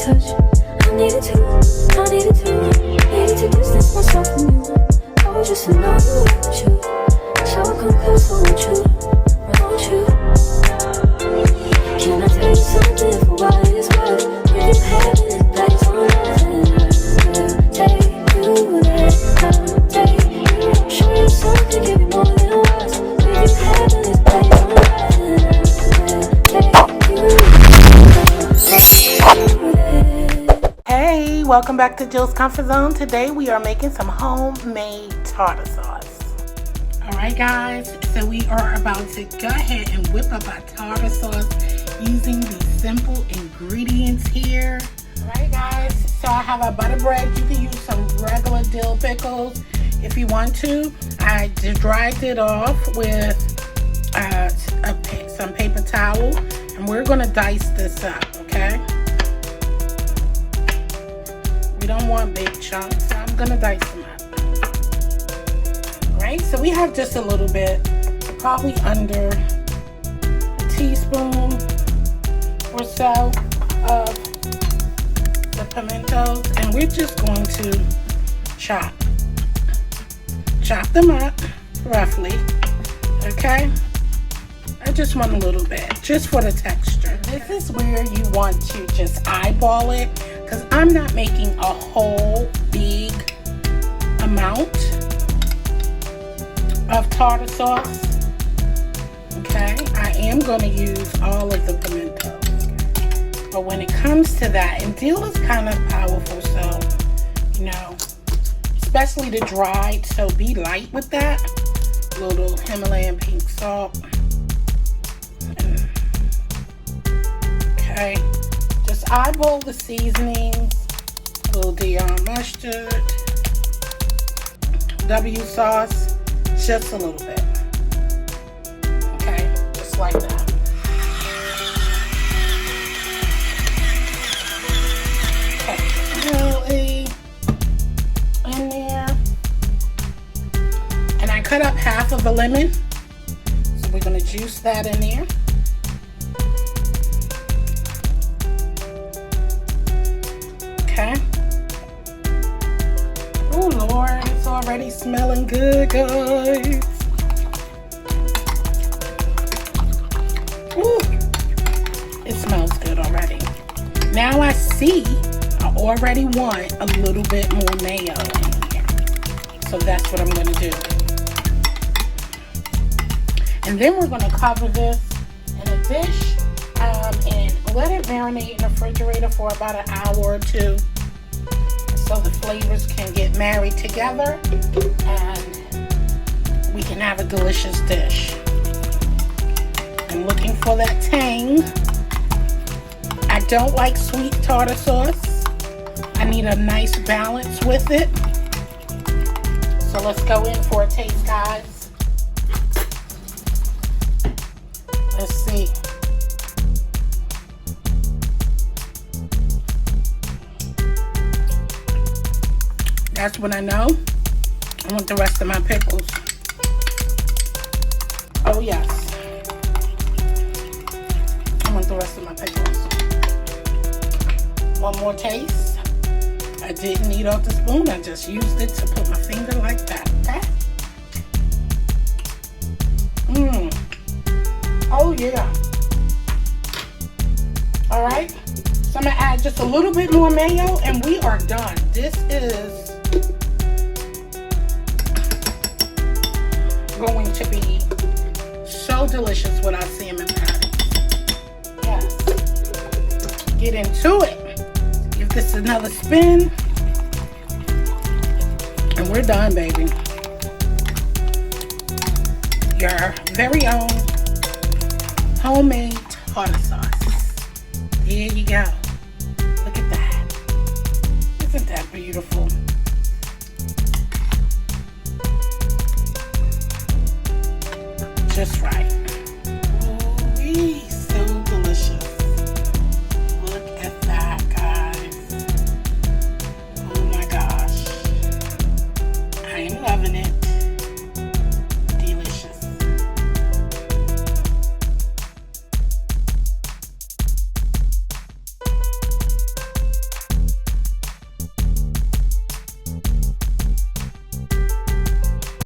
touch. I needed to distance myself from you. I was just in love with you. So I come close, won't you? Can I tell you something for what it's worth? When you have this place on earth, and I will take you there. I'll take you, show you something, give you more than words. When you have this place on earth, and I will take you there. Hey, welcome back to Jill's Comfort Zone. Today we are making some homemade tartar sauce. Alright guys, so we are about to go ahead and whip up our tartar sauce using these simple ingredients here. Alright guys, so I have a butter bread. You can use some regular dill pickles if you want to. I dried it off with some paper towel, and we're going to dice this up, okay? We don't want big chunks, so I'm going to dice them up. Alright, so we have just a little bit, probably under a teaspoon or so of the pimentos, and we're just going to chop them up roughly, okay? I just want a little bit, just for the texture. This is where you want to just eyeball it, because I'm not making a whole big amount of tartar sauce, okay? I am going to use all of the pimentos, but when it comes to that, and dill is kind of powerful, so, you know, especially the dried, so be light with that. A little Himalayan pink salt. Okay, just eyeball the seasonings, a little Dijon mustard, W sauce, just a little bit. Okay, just like that. Okay, really in there. And I cut up half of a lemon, so we're going to juice that in there. Okay. Oh Lord, it's already smelling good, guys. Ooh, it smells good already. Now I see I already want a little bit more mayo in here. So that's what I'm going to do. And then we're going to cover this in a dish and let it marinate in the refrigerator for about an hour or two, so the flavors can get married together and we can have a delicious dish. I'm looking for that tang. I don't like sweet tartar sauce. I need a nice balance with it. So let's go in for a taste, guys. Let's see. That's when I know I want the rest of my pickles. Oh yes, I want the rest of my pickles. One more taste. I didn't eat off the spoon, I just used it to put my finger like that, okay? Oh yeah. Alright, so I'm gonna add just a little bit more mayo and we are done. This is going to be so delicious with our salmon patties. Yes. Get into it. Give this another spin. And we're done, baby. Your very own homemade tartar sauce. There you go. Look at that. Isn't that beautiful? Just right. Ooh-wee.